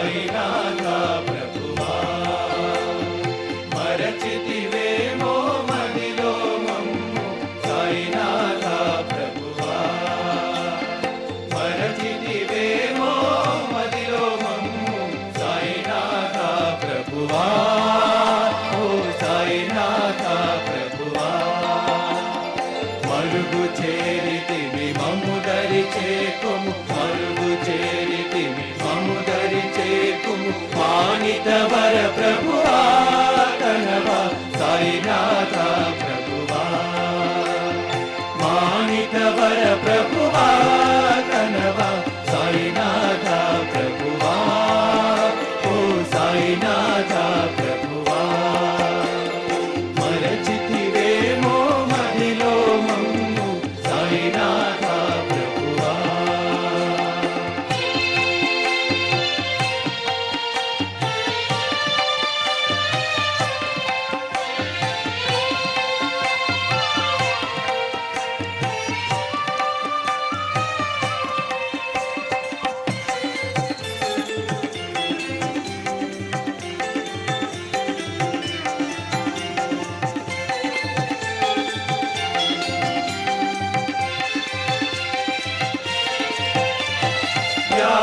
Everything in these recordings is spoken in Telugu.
సాయినాథ ప్రభువా మరచితివేమో మదిలో మమ్ము సాయినాథ ప్రభువా మరచితివేమో మదిలో మమ్ము సాయినాథ ప్రభువా ఓ సాయినాథ ప్రభువా మరుగు చేరితివి మమ్ము దరి చేకుము మరుగు చేరితివి మమ్ము దరి చేకుము మానిత వర ప్రభువా కనవా సాయినాథ ప్రభువా మానిత వర ప్రభువా కనవా సాయినాథ ప్రభువా ఓ సాయినాథ ప్రభువా మరచితివేమో మదిలో మమ్ము సాయినాథ ప్రభువా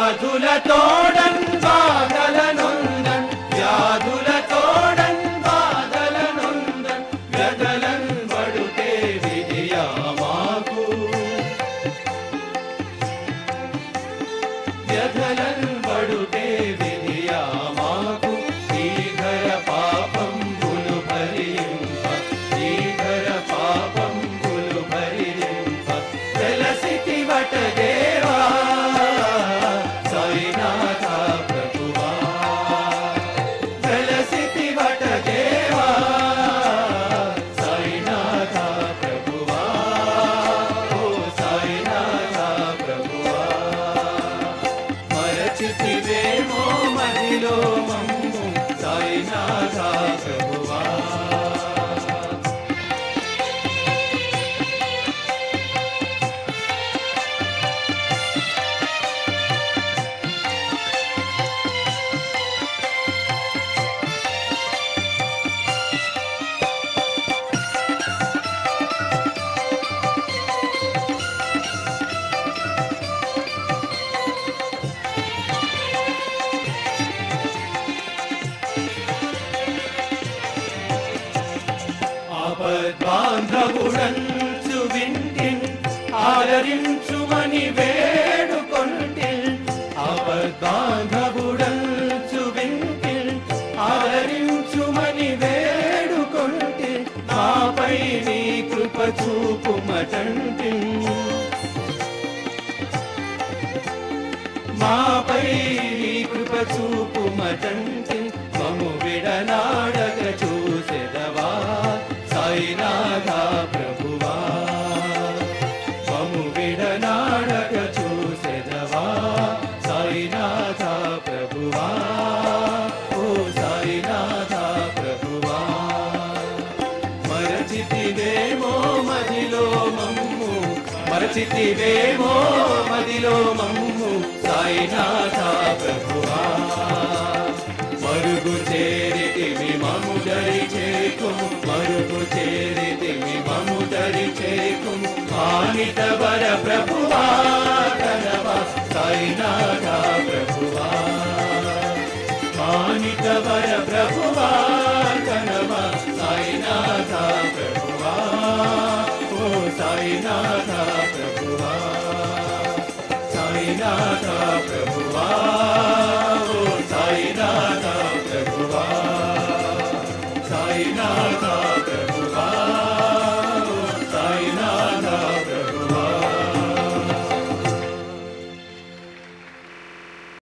వ్యాధులతోడన్ బాధలనొందన్ వ్యాధులతోడన్ బాధలనొందన్ వ్యధలన్ పడుతే విజయా మాకు వ్యధలన్ పడుతే విజయా మాకు శ్రీధర పాపంబులు భరింప శ్రీధర పాపంబులు భరింప వెలసితివట దేవా సాయినాథ ప్రభువా వెలసితివట దేవా సాయినాథ ప్రభువా ఓ సాయినాథ ప్రభువా మరచితివేమో మదిలో మమ్ము సాయినాథ ప్రభువా ఆపద్బాంధవుడంచు వింటిన్ ఆదరించుమని వేడుకొంటిన్ ఆపద్బాంధవుడంచు వింటిన్ ఆదరించుమని వేడుకొంటిన్ మాపై నీ కృప చూపుమటంటిన్ మాపై నీ కృప చూపుమటంటిన్ మము విడనాడక చూసెదవా సాయినాథ ప్రభువా మము విడనాడక చూసెదవా సాయినాథ ప్రభువా ఓ సాయినాథ ప్రభువా మరచితివేమో మదిలో మమ్ము మరచితివేమో మదిలో మమ్ము సాయినాథ ప్రభువా మరుగు చేరితివి మము దరి చేకుము మరుగు చేరితివి మము దరి చేకుము మానిత వర ప్రభువా కనవా సాయినాథ ప్రభువా మానిత వర ప్రభువా